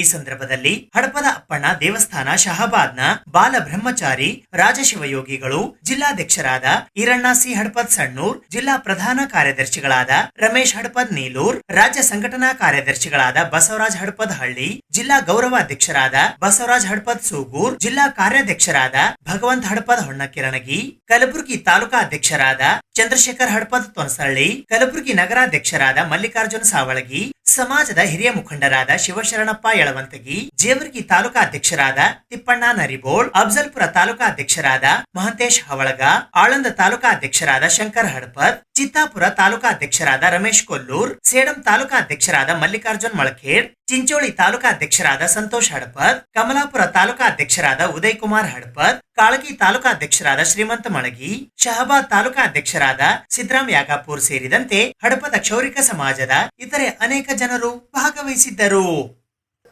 ಈ ಸಂದರ್ಭದಲ್ಲಿ ಹಡಪದ ಅಪ್ಪಣ್ಣ ದೇವಸ್ಥಾನ ಶಹಾಬಾದ್ನ ಬಾಲ ಬ್ರಹ್ಮಚಾರಿ ರಾಜಶಿವಯೋಗಿಗಳು, ಜಿಲ್ಲಾಧ್ಯಕ್ಷರಾದ ಈರಣ್ಣ ಸಿ ಹಡಪದ್ ಸಣ್ಣೂರ್, ಜಿಲ್ಲಾ ಪ್ರಧಾನ ಕಾರ್ಯದರ್ಶಿಗಳಾದ ರಮೇಶ್ ಹಡಪದ್ ನೀಲೂರ್, ರಾಜ್ಯ ಸಂಘಟನಾ ಕಾರ್ಯದರ್ಶಿಗಳಾದ ಬಸವರಾಜ್ ಹಡಪದ್ ಹಳ್ಳಿ, ಜಿಲ್ಲಾ ಗೌರವಾಧ್ಯಕ್ಷರಾದ ಬಸವರಾಜ್ ಹಡಪದ್ ಸೂಗೂರ್, ಜಿಲ್ಲಾ ಕಾರ್ಯಾಧ್ಯಕ್ಷರಾದ ಭಗವಂತ ಹಡಪದ್ ಹೊಣ್ಣಕಿರಣಗಿ, ಕಲಬುರಗಿ ತಾಲೂಕಾ ಅಧ್ಯಕ್ಷರಾದ ಚಂದ್ರಶೇಖರ್ ಹಡಪದ್ ತೊನಸಳ್ಳಿ, ಕಲಬುರಗಿ ನಗರಾಧ್ಯಕ್ಷರಾದ ಮಲ್ಲಿಕಾರ್ಜುನ ಸಾವಳಗಿ, ಸಮಾಜದ ಹಿರಿಯ ಮುಖಂಡರಾದ ಶಿವಶರಣಪ್ಪ ಯಳವಂತಗಿ, ಜೇವರ್ಗಿ ತಾಲೂಕಾ ಅಧ್ಯಕ್ಷರಾದ ತಿಪ್ಪಣ್ಣ ನರಿಬೋಳ್, ಅಫ್ಜಲ್ಪುರ ತಾಲೂಕಾ ಅಧ್ಯಕ್ಷರಾದ ಮಹಂತೇಶ್ ಹವಳಗ, ಆಳಂದ ತಾಲೂಕಾ ಅಧ್ಯಕ್ಷರಾದ ಶಂಕರ್ ಹಡಪದ್, ಚಿತ್ತಾಪುರ ತಾಲೂಕಾ ಅಧ್ಯಕ್ಷರಾದ ರಮೇಶ್ ಕೊಲ್ಲೂರ್, ಸೇಡಂ ತಾಲೂಕಾ ಅಧ್ಯಕ್ಷರಾದ ಮಲ್ಲಿಕಾರ್ಜುನ್ ಮಳಖೇಡ್, ಚಿಂಚೋಳಿ ತಾಲೂಕಾ ಅಧ್ಯಕ್ಷರಾದ ಸಂತೋಷ್ ಹಡಪದ್, ಕಮಲಾಪುರ ತಾಲೂಕಾ ಅಧ್ಯಕ್ಷರಾದ ಉದಯ್ ಕುಮಾರ್ ಹಡಪದ್, ಕಾಳಗಿ ತಾಲೂಕಾ ಅಧ್ಯಕ್ಷರಾದ ಶ್ರೀಮಂತ ಮಳಗಿ, ಶಹಾಬಾದ್ ತಾಲೂಕಾ ಅಧ್ಯಕ್ಷರಾದ ಸಿದ್ದರಾಮ್ ಯಾಗಾಪುರ್ ಸೇರಿದಂತೆ ಹಡಪದ ಕ್ಷೌರಿಕ ಸಮಾಜದ ಇತರೆ ಅನೇಕ ಜನರು ಭಾಗವಹಿಸಿದ್ದರು.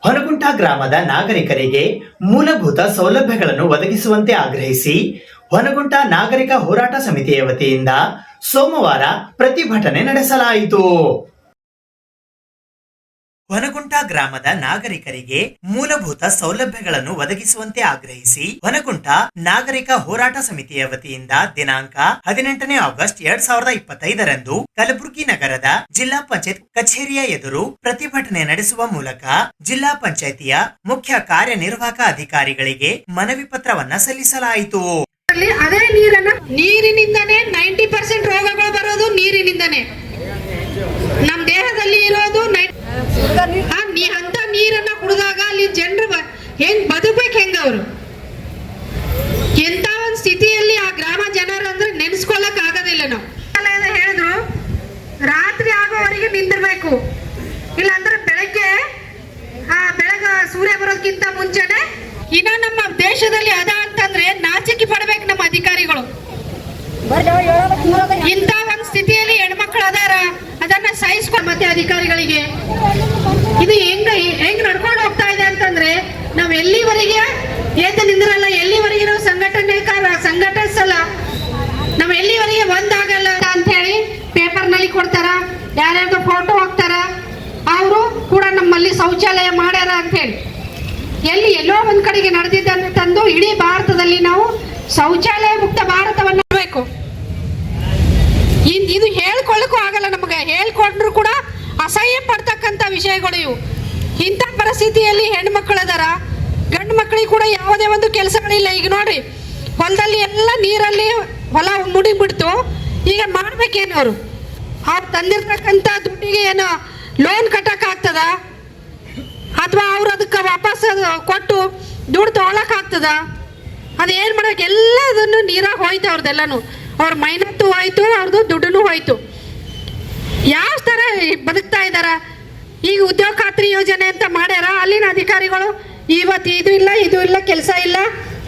ಹೊನಗುಂಟ ಗ್ರಾಮದ ನಾಗರಿಕರಿಗೆ ಮೂಲಭೂತ ಸೌಲಭ್ಯಗಳನ್ನು ಒದಗಿಸುವಂತೆ ಆಗ್ರಹಿಸಿ ಹೊನಗುಂಟ ನಾಗರಿಕ ಹೋರಾಟ ಸಮಿತಿಯ ವತಿಯಿಂದ ಸೋಮವಾರ ಪ್ರತಿಭಟನೆ ನಡೆಸಲಾಯಿತು. ಹೊನಗುಂಟ ಗ್ರಾಮದ ನಾಗರಿಕರಿಗೆ ಮೂಲಭೂತ ಸೌಲಭ್ಯಗಳನ್ನು ಒದಗಿಸುವಂತೆ ಆಗ್ರಹಿಸಿ ಹೊನಗುಂಟ ನಾಗರಿಕ ಹೋರಾಟ ಸಮಿತಿಯ ವತಿಯಿಂದ ದಿನಾಂಕ 18ನೇ ಆಗಸ್ಟ್ 2025ರಂದು ಕಲಬುರಗಿ ನಗರದ ಜಿಲ್ಲಾ ಪಂಚಾಯತ್ ಕಚೇರಿಯ ಎದುರು ಪ್ರತಿಭಟನೆ ನಡೆಸುವ ಮೂಲಕ ಜಿಲ್ಲಾ ಪಂಚಾಯಿತಿಯ ಮುಖ್ಯ ಕಾರ್ಯನಿರ್ವಾಹಕ ಅಧಿಕಾರಿಗಳಿಗೆ ಮನವಿ ಪತ್ರವನ್ನ ಸಲ್ಲಿಸಲಾಯಿತು. ಅದೇ ನೀರಿನಿಂದನೇ 90% ರೋಗಗಳು ಬರೋದು ನೀರಿನಿಂದನೇ. ನಮ್ಮ ದೇಹದಲ್ಲಿ ಇರೋದು ಅಂತ ನೀರನ್ನ ಕುಡಿದಾಗ ಅಲ್ಲಿ ಜನರು ಹೆಂಗ್ ಬದುಕ್ಬೇಕು, ಹೆಂಗ ಅವರು ಎಂತ ಒಂದು ಸ್ಥಿತಿಯಲ್ಲಿ ಆ ಗ್ರಾಮ ಜನರು ಅಂದ್ರೆ ನೆನೆಸ್ಕೊಳಕ್ ಆಗೋದಿಲ್ಲ. ನಾವು ಹೇಳಿದ್ರು ರಾತ್ರಿ ಆಗೋವರೆಗೆ ನಿಂದಿರ್ಬೇಕು, ಇಲ್ಲಾಂದ್ರೆ ಬೆಳಗ್ಗೆ ಸೂರ್ಯ ಬರೋದಕ್ಕಿಂತ ಮುಂಚೆನೆ. ಇನ್ನ ನಮ್ಮ ದೇಶದಲ್ಲಿ ಅದ ಅಂತಂದ್ರೆ ನಾಚಿಕೆ ಪಡ್ಬೇಕು ನಮ್ಮ ಅಧಿಕಾರಿಗಳು. ಇಂಥ ಒಂದು ಸ್ಥಿತಿಯಲ್ಲಿ ಹೆಣ್ಮಕ್ಳು ಅದಾರ, ಅದನ್ನ ಸಹಿಸ್ಕೊಂಡು ಮತ್ತೆ ಅಧಿಕಾರಿಗಳಿಗೆ ಇದು ಹೆಂಗ್ ನಡ್ಕೊಂಡು ಹೋಗ್ತಾ ಇದೆ ಅಂತಂದ್ರೆ ನಾವ್ ಎಲ್ಲಿವರೆಗೆ ಏತ ನಿಂದ್ರಲ್ಲ, ಎಲ್ಲಿವರೆಗೆ ನಾವು ಸಂಘಟಿಸಲ್ಲ, ನಾವ್ ಎಲ್ಲಿವರೆಗೆ ಒಂದಾಗಲ್ಲ ಅಂತ ಹೇಳಿ ಪೇಪರ್ನಲ್ಲಿ ಕೊಡ್ತಾರ, ಯಾರ್ಯಾರ್ದು ಫೋಟೋ ಹಾಕ್ತಾರ, ಅವರು ಕೂಡ ನಮ್ಮಲ್ಲಿ ಶೌಚಾಲಯ ಮಾಡ್ಯಾರ ಅಂತ ಹೇಳಿ ಎಲ್ಲೋ ಒಂದ್ ಕಡೆಗೆ ನಡೆದಿದ್ದಂತ ತಂದು ಇಡೀ ಭಾರತದಲ್ಲಿ ನಾವು ಶೌಚಾಲಯ ಮುಕ್ತ ಭಾರತವನ್ನು ಬೇಕು. ಇದು ಹೇಳ್ಕೊಳ್ಳಕ್ಕೂ ಆಗಲ್ಲ ನಮಗೆ, ಹೇಳ್ಕೊಂಡ್ರು ಕೂಡ ಅಸಹ್ಯ ಪಡ್ತಕ್ಕಂಥ ವಿಷಯಗಳು ಇವು. ಇಂಥ ಪರಿಸ್ಥಿತಿಯಲ್ಲಿ ಹೆಣ್ಮಕ್ಳದಾರ, ಗಂಡು ಮಕ್ಕಳಿಗೆ ಕೂಡ ಯಾವುದೇ ಒಂದು ಕೆಲಸಗಳಿಲ್ಲ. ಈಗ ನೋಡ್ರಿ, ಹೊಲದಲ್ಲಿ ಎಲ್ಲ ನೀರಲ್ಲಿ ಹೊಲ ಮುಡಿಬಿಡ್ತು, ಈಗ ಮಾಡ್ಬೇಕೇನು ಅವರು? ಅವ್ರು ತಂದಿರ್ತಕ್ಕಂಥ ದುಡ್ಡಿಗೆ ಏನು ಲೋನ್ ಕಟ್ಟಕ್ ಆಗ್ತದ, ಅಥವಾ ಅವ್ರು ಅದಕ್ಕೆ ವಾಪಸ್ ಕೊಟ್ಟು ದುಡ್ಡು ತಗೊಳಕ್ ಆಗ್ತದ? ಅದೇನು ಮಾಡಬೇಕು? ಎಲ್ಲದನ್ನು ನೀರಾಗ ಹೋಯ್ತು ಅವ್ರದ್ದೆಲ್ಲನು, ಅವ್ರ ಮೈನತ್ತು ಹೋಯ್ತು, ಅವ್ರದ್ದು ದುಡ್ಡು ಹೋಯ್ತು. ಯಾವ ಥರ ಬದುಕ್ತಾ ಇದ್ದಾರ? ಈಗ ಉದ್ಯೋಗ ಖಾತ್ರಿ ಯೋಜನೆ ಅಂತ ಮಾಡ್ಯಾರ, ಅಲ್ಲಿನ ಅಧಿಕಾರಿಗಳು ಇವತ್ತು ಇದು ಇಲ್ಲ ಕೆಲಸ ಇಲ್ಲ,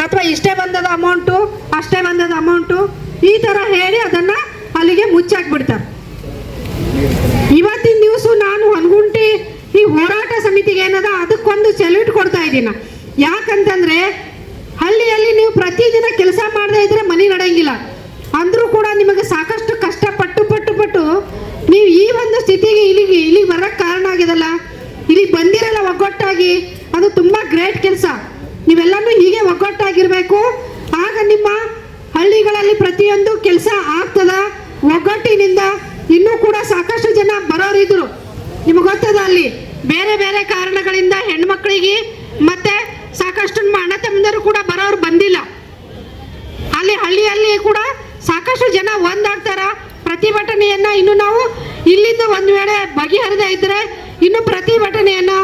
ಅಥವಾ ಇಷ್ಟೇ ಬಂದದ ಅಮೌಂಟು, ಅಷ್ಟೇ ಬಂದದ ಅಮೌಂಟು, ಈ ಥರ ಹೇಳಿ ಅದನ್ನು ಅಲ್ಲಿಗೆ ಮುಚ್ಚಾಕ್ಬಿಡ್ತಾರೆ. ಇವತ್ತಿನ ದಿವಸ ನಾನು ಹೊನಗುಂಟಿ ಈ ಹೋರಾಟ ಸಮಿತಿಗೆ ಏನದ ಅದಕ್ಕೊಂದು ಸೆಲ್ಯೂಟ್ ಕೊಡ್ತಾ ಇದ್ದೀನಿ. ಯಾಕಂತಂದ್ರೆ ಹಳ್ಳಿಯಲ್ಲಿ ನೀವು ಪ್ರತಿದಿನ ಕೆಲಸ ಮಾಡದೇ ಇದ್ರೆ ಮನೆ ನಡೆಯಂಗಿಲ್ಲ. ಅಂದ್ರೂ ಕೂಡ ನಿಮಗೆ ಸಾಕಷ್ಟು ಕಷ್ಟಪಟ್ಟು ನೀವು ಈ ಒಂದು ಸ್ಥಿತಿಗೆ ಇಲ್ಲಿಗೆ ಬರಕ್ಕೆ ಕಾರಣ ಆಗಿದಲ್ಲ, ಇಲ್ಲಿಗೆ ಬಂದಿರಲ್ಲ ಒಗ್ಗಟ್ಟಾಗಿ, ಅದು ತುಂಬಾ ಗ್ರೇಟ್ ಕೆಲಸ. ನೀವೆಲ್ಲನೂ ಹೀಗೆ ಒಗ್ಗಟ್ಟಾಗಿರ್ಬೇಕು, ಆಗ ನಿಮ್ಮ ಹಳ್ಳಿಗಳಲ್ಲಿ ಪ್ರತಿಯೊಂದು ಕೆಲಸ ಆಗ್ತದ. ಒಗ್ಗಟ್ಟಿನಿಂದ ಇನ್ನೂ ಕೂಡ ಸಾಕಷ್ಟು ಜನ ಬರೋರಿದ್ರು, ನಿಮಗೆ ಗೊತ್ತದ, ಅಲ್ಲಿ ಬೇರೆ ಬೇರೆ ಕಾರಣಗಳಿಂದ ಹೆಣ್ಮಕ್ಳಿಗೆ ಮತ್ತೆ ಸಾಕಷ್ಟು ನಮ್ಮ ಅಣ್ಣ ತಮ್ಮಂದರು ಕೂಡ ಬರೋರು ಬಂದಿಲ್ಲ. ಅಲ್ಲಿ ಹಳ್ಳಿಯಲ್ಲಿ ಕೂಡ ಸಾಕಷ್ಟು ಜನ ಒಂದಾಗ್ತಾರ. ಪ್ರತಿಭಟನೆಯನ್ನ ಇನ್ನು ನಾವು ಇಲ್ಲಿಂದ ಒಂದು ವೇಳೆ ಬಗೆಹರಿದ ಇದ್ರೆ ಇನ್ನು ಪ್ರತಿಭಟನೆಯನ್ನ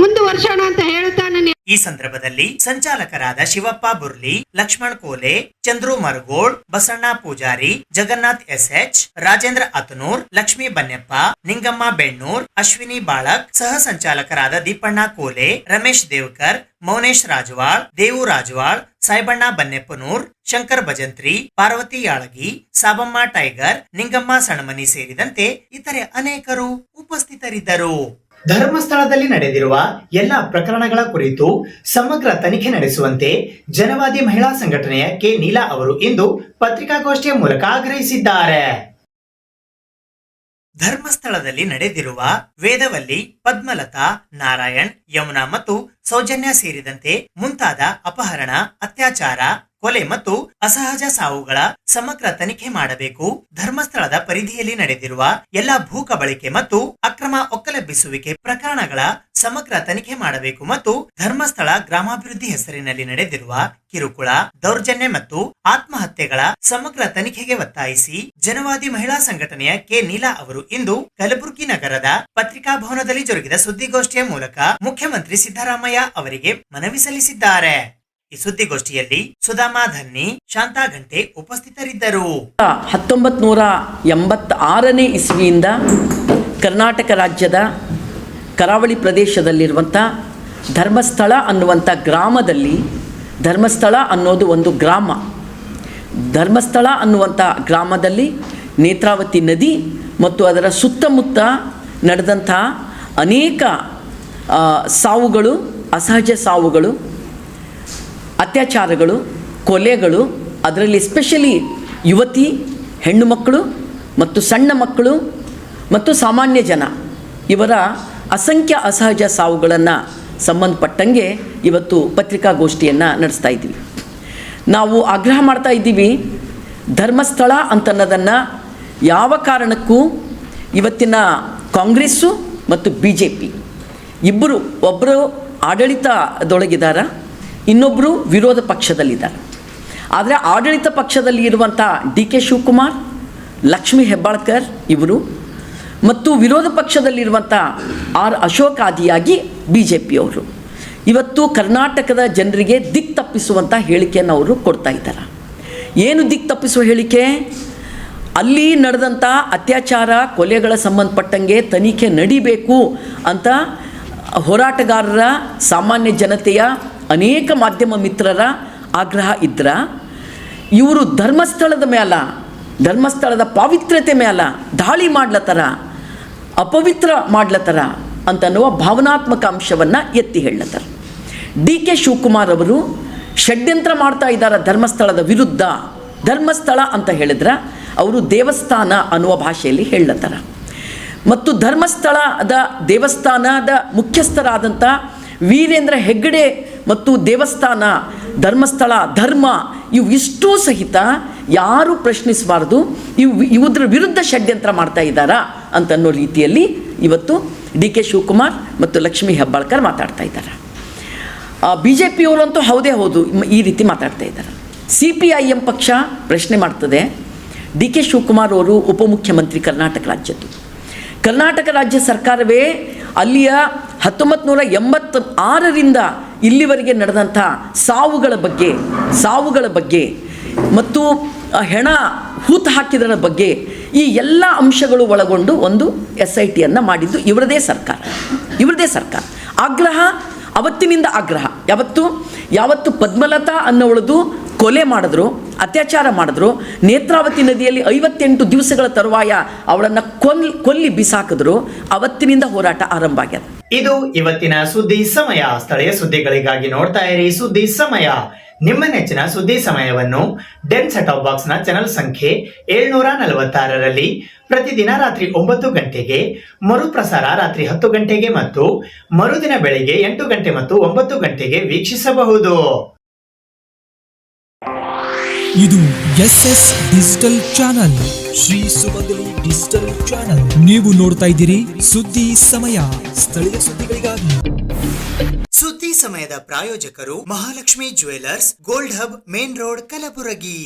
ಮುಂದುವರ್ಸೋಣ ಅಂತ ಹೇಳ್ತಾ ನಾನು ಈ ಸಂದರ್ಭದಲ್ಲಿ ಸಂಚಾಲಕರಾದ ಶಿವಪ್ಪ ಬುರ್ಲಿ, ಲಕ್ಷ್ಮಣ್ ಕೋಲೆ, ಚಂದ್ರು ಮರಗೋಳ್, ಬಸಣ್ಣ ಪೂಜಾರಿ, ಜಗನ್ನಾಥ್ ಎಸ್ಎಚ್, ರಾಜೇಂದ್ರ ಅತನೂರ್, ಲಕ್ಷ್ಮೀ ಬನ್ನೆಪ್ಪ, ನಿಂಗಮ್ಮ ಬೆಣ್ಣೂರ್, ಅಶ್ವಿನಿ ಬಾಳಕ್, ಸಹ ಸಂಚಾಲಕರಾದ ದೀಪಣ್ಣ ಕೋಲೆ, ರಮೇಶ್ ದೇವ್ಕರ್, ಮೌನೇಶ್ ರಾಜವಾಳ್, ದೇವು ರಾಜವಾಳ್, ಸಾಯ್ಬಣ್ಣ ಬನ್ನೆಪ್ಪನೂರ್, ಶಂಕರ್ ಭಜಂತ್ರಿ, ಪಾರ್ವತಿ ಯಾಳಗಿ, ಸಾಬಮ್ಮ ಟೈಗರ್, ನಿಂಗಮ್ಮ ಸಣಮನಿ ಸೇರಿದಂತೆ ಇತರೆ ಅನೇಕರು ಉಪಸ್ಥಿತರಿದ್ದರು. ಧರ್ಮಸ್ಥಳದಲ್ಲಿ ನಡೆದಿರುವ ಎಲ್ಲ ಪ್ರಕರಣಗಳ ಕುರಿತು ಸಮಗ್ರ ತನಿಖೆ ನಡೆಸುವಂತೆ ಜನವಾದಿ ಮಹಿಳಾ ಸಂಘಟನೆಯ ಕೆ ನೀಲಾ ಅವರು ಇಂದು ಪತ್ರಿಕಾಗೋಷ್ಠಿಯ ಮೂಲಕ ಆಗ್ರಹಿಸಿದ್ದಾರೆ. ಧರ್ಮಸ್ಥಳದಲ್ಲಿ ನಡೆದಿರುವ ವೇದವಲ್ಲಿ, ಪದ್ಮಲತಾ, ನಾರಾಯಣ್, ಯಮುನಾ ಮತ್ತು ಸೌಜನ್ಯ ಸೇರಿದಂತೆ ಮುಂತಾದ ಅಪಹರಣ, ಅತ್ಯಾಚಾರ, ಕೊಲೆ ಮತ್ತು ಅಸಹಜ ಸಾವುಗಳ ಸಮಗ್ರ ತನಿಖೆ ಮಾಡಬೇಕು. ಧರ್ಮಸ್ಥಳದ ಪರಿಧಿಯಲ್ಲಿ ನಡೆದಿರುವ ಎಲ್ಲ ಭೂ ಕಬಳಿಕೆ ಮತ್ತು ಅಕ್ರಮ ಒಕ್ಕಲೆಬ್ಬಿಸುವಿಕೆ ಪ್ರಕರಣಗಳ ಸಮಗ್ರ ತನಿಖೆ ಮಾಡಬೇಕು ಮತ್ತು ಧರ್ಮಸ್ಥಳ ಗ್ರಾಮಾಭಿವೃದ್ಧಿ ಹೆಸರಿನಲ್ಲಿ ನಡೆದಿರುವ ಕಿರುಕುಳ, ದೌರ್ಜನ್ಯ ಮತ್ತು ಆತ್ಮಹತ್ಯೆಗಳ ಸಮಗ್ರ ತನಿಖೆಗೆ ಒತ್ತಾಯಿಸಿ ಜನವಾದಿ ಮಹಿಳಾ ಸಂಘಟನೆಯ ಕೆ ನೀಲಾ ಅವರು ಇಂದು ಕಲಬುರಗಿ ನಗರದ ಪತ್ರಿಕಾ ಭವನದಲ್ಲಿ ಜರುಗಿದ ಸುದ್ದಿಗೋಷ್ಠಿಯ ಮೂಲಕ ಮುಖ್ಯಮಂತ್ರಿ ಸಿದ್ದರಾಮಯ್ಯ ಅವರಿಗೆ ಮನವಿ ಸಲ್ಲಿಸಿದ್ದಾರೆ. ಈ ಸುದ್ದಿಗೋಷ್ಠಿಯಲ್ಲಿ ಸುಧಾಮಾ ಧನ್ನಿ, ಶಾಂತಾ ಘಂಟೆ ಉಪಸ್ಥಿತರಿದ್ದರು. 1986ನೇ ಇಸ್ವಿಯಿಂದ ಕರ್ನಾಟಕ ರಾಜ್ಯದ ಕರಾವಳಿ ಪ್ರದೇಶದಲ್ಲಿರುವಂಥ ಧರ್ಮಸ್ಥಳ ಅನ್ನುವಂಥ ಗ್ರಾಮದಲ್ಲಿ, ಧರ್ಮಸ್ಥಳ ಅನ್ನೋದು ಒಂದು ಗ್ರಾಮ, ಧರ್ಮಸ್ಥಳ ಅನ್ನುವಂಥ ಗ್ರಾಮದಲ್ಲಿ ನೇತ್ರಾವತಿ ನದಿ ಮತ್ತು ಅದರ ಸುತ್ತಮುತ್ತ ನಡೆದಂಥ ಅನೇಕ ಸಾವುಗಳು, ಅಸಹಜ ಸಾವುಗಳು, ಅತ್ಯಾಚಾರಗಳು, ಕೊಲೆಗಳು, ಅದರಲ್ಲಿ ಎಸ್ಪೆಷಲಿ ಯುವತಿ, ಹೆಣ್ಣು ಮಕ್ಕಳು ಮತ್ತು ಸಣ್ಣ ಮಕ್ಕಳು ಮತ್ತು ಸಾಮಾನ್ಯ ಜನ ಇವರ ಅಸಂಖ್ಯ ಅಸಹಜ ಸಾವುಗಳನ್ನು ಸಂಬಂಧಪಟ್ಟಂಗೆ ಇವತ್ತು ಪತ್ರಿಕಾಗೋಷ್ಠಿಯನ್ನು ನಡೆಸ್ತಾ ಇದ್ದೀವಿ. ನಾವು ಆಗ್ರಹ ಮಾಡ್ತಾ ಇದ್ದೀವಿ, ಧರ್ಮಸ್ಥಳ ಅಂತನ್ನೋದನ್ನು ಯಾವ ಕಾರಣಕ್ಕೂ ಇವತ್ತಿನ ಕಾಂಗ್ರೆಸ್ಸು ಮತ್ತು BJP ಇಬ್ಬರು, ಒಬ್ಬರು ಆಡಳಿತದೊಳಗಿದ್ದಾರೆ, ಇನ್ನೊಬ್ಬರು ವಿರೋಧ ಪಕ್ಷದಲ್ಲಿದ್ದಾರೆ. ಆದರೆ ಆಡಳಿತ ಪಕ್ಷದಲ್ಲಿ ಇರುವಂಥ DK ಶಿವಕುಮಾರ್, ಲಕ್ಷ್ಮೀ ಹೆಬ್ಬಾಳ್ಕರ್ ಇವರು, ಮತ್ತು ವಿರೋಧ ಪಕ್ಷದಲ್ಲಿರುವಂಥ ಅಶೋಕ್ ಆದಿಯಾಗಿ BJPಯವರು ಇವತ್ತು ಕರ್ನಾಟಕದ ಜನರಿಗೆ ದಿಕ್ಕು ತಪ್ಪಿಸುವಂಥ ಹೇಳಿಕೆಯನ್ನು ಅವರು ಕೊಡ್ತಾ ಇದ್ದಾರೆ. ಏನು ದಿಕ್ಕು ತಪ್ಪಿಸುವ ಹೇಳಿಕೆ? ಅಲ್ಲಿ ನಡೆದಂಥ ಅತ್ಯಾಚಾರ ಕೊಲೆಗಳ ಸಂಬಂಧಪಟ್ಟಂಗೆ ತನಿಖೆ ನಡಿಬೇಕು ಅಂತ ಹೋರಾಟಗಾರರ, ಸಾಮಾನ್ಯ ಜನತೆಯ, ಅನೇಕ ಮಾಧ್ಯಮ ಮಿತ್ರರ ಆಗ್ರಹ ಇದ್ರ ಇವರು ಧರ್ಮಸ್ಥಳದ ಪಾವಿತ್ರ್ಯತೆ ಮ್ಯಾಲ ದಾಳಿ ಮಾಡ್ಲತ್ತಾರ, ಅಪವಿತ್ರ ಮಾಡ್ಲತ್ತಾರ ಅಂತನ್ನುವ ಭಾವನಾತ್ಮಕ ಅಂಶವನ್ನು ಎತ್ತಿ ಹೇಳತ್ತಾರ. DK ಶಿವಕುಮಾರ್ ಅವರು ಷಡ್ಯಂತ್ರ ಮಾಡ್ತಾ ಇದ್ದಾರೆ ಧರ್ಮಸ್ಥಳದ ವಿರುದ್ಧ. ಧರ್ಮಸ್ಥಳ ಅಂತ ಹೇಳಿದ್ರೆ ಅವರು ದೇವಸ್ಥಾನ ಅನ್ನುವ ಭಾಷೆಯಲ್ಲಿ ಹೇಳತ್ತಾರ. ಮತ್ತು ದೇವಸ್ಥಾನದ ಮುಖ್ಯಸ್ಥರಾದಂಥ ವೀರೇಂದ್ರ ಹೆಗ್ಗಡೆ ಮತ್ತು ದೇವಸ್ಥಾನ, ಧರ್ಮಸ್ಥಳ, ಧರ್ಮ ಇವು ಇಷ್ಟೂ ಸಹಿತ ಯಾರು ಪ್ರಶ್ನಿಸಬಾರ್ದು, ಇವುದ್ರ ವಿರುದ್ಧ ಷಡ್ಯಂತ್ರ ಮಾಡ್ತಾ ಇದ್ದಾರಾ ಅಂತನ್ನೋ ರೀತಿಯಲ್ಲಿ ಇವತ್ತು DK ಶಿವಕುಮಾರ್ ಮತ್ತು ಲಕ್ಷ್ಮೀ ಹೆಬ್ಬಾಳ್ಕರ್ ಮಾತಾಡ್ತಾ ಇದ್ದಾರೆ. BJPಯವರಂತೂ ಹೌದೇ ಹೌದು ಈ ರೀತಿ ಮಾತಾಡ್ತಾ ಇದ್ದಾರೆ. CPIM ಪಕ್ಷ ಪ್ರಶ್ನೆ ಮಾಡ್ತದೆ, DK ಶಿವಕುಮಾರ್ ಅವರು ಉಪಮುಖ್ಯಮಂತ್ರಿ ಕರ್ನಾಟಕ ರಾಜ್ಯದ್ದು. ಕರ್ನಾಟಕ ರಾಜ್ಯ ಸರ್ಕಾರವೇ ಅಲ್ಲಿಯ 1986ರಿಂದ ಇಲ್ಲಿವರೆಗೆ ನಡೆದಂಥ ಸಾವುಗಳ ಬಗ್ಗೆ ಮತ್ತು ಹೆಣ ಹೂತು ಹಾಕಿದರ ಬಗ್ಗೆ ಈ ಎಲ್ಲ ಅಂಶಗಳು ಒಳಗೊಂಡು ಒಂದು SITಯನ್ನು ಮಾಡಿದ್ದು ಇವರದೇ ಸರ್ಕಾರ. ಆಗ್ರಹ ಅವತ್ತಿನಿಂದ ಆಗ್ರಹ. ಯಾವತ್ತು ಪದ್ಮಲತಾ ಅನ್ನೋಳದು ಕೊಲೆ ಮಾಡಿದ್ರು, ಅತ್ಯಾಚಾರ ಮಾಡಿದ್ರು, ನೇತ್ರಾವತಿ ನದಿಯಲ್ಲಿ 58 ದಿವಸಗಳ ತರುವಾಯ ಅವಳನ್ನು ಕೊಲ್ಲಿ ಬಿಸಾಕಿದ್ರು, ಅವತ್ತಿನಿಂದ ಹೋರಾಟ ಆರಂಭ ಆಗ್ಯದ. ಇದು ಇವತ್ತಿನ ಸುದ್ದಿ ಸಮಯ. ಸ್ಥಳೀಯ ಸುದ್ದಿಗಳಿಗಾಗಿ ನೋಡ್ತಾ ಇರಿ ಸುದ್ದಿ ಸಮಯ. ನಿಮ್ಮ ನೆಚ್ಚಿನ ಸುದ್ದಿ ಸಮಯವನ್ನು ಡೆನ್ ಸೆಟ್ ಆಫ್ ಬಾಕ್ಸ್ ನ ಚಾನೆಲ್ ಸಂಖ್ಯೆ 746ರಲ್ಲಿ ಪ್ರತಿದಿನ ರಾತ್ರಿ 9 ಗಂಟೆಗೆ, ಮರುಪ್ರಸಾರ ರಾತ್ರಿ 10 ಗಂಟೆಗೆ ಮತ್ತು ಮರುದಿನ ಬೆಳಿಗ್ಗೆ 8 ಗಂಟೆ ಮತ್ತು 9 ಗಂಟೆಗೆ ವೀಕ್ಷಿಸಬಹುದು. ಇದು SS ಡಿಜಿಟಲ್ ಚಾನಲ್, ಶ್ರೀ ಸುಮಂಗಲಿ ಡಿಜಿಟಲ್ ಚಾನಲ್. ನೀವು ನೋಡ್ತಾ ಇದ್ದೀರಿ ಸುದ್ದಿ ಸಮಯ, ಸ್ಥಳೀಯ ಸುದ್ದಿಗಳಿಗಾಗಿ. ಸುದ್ದಿ ಸಮಯದ ಪ್ರಾಯೋಜಕರು Mahalakshmi jewellers, gold hub, main road, Kalaburagi.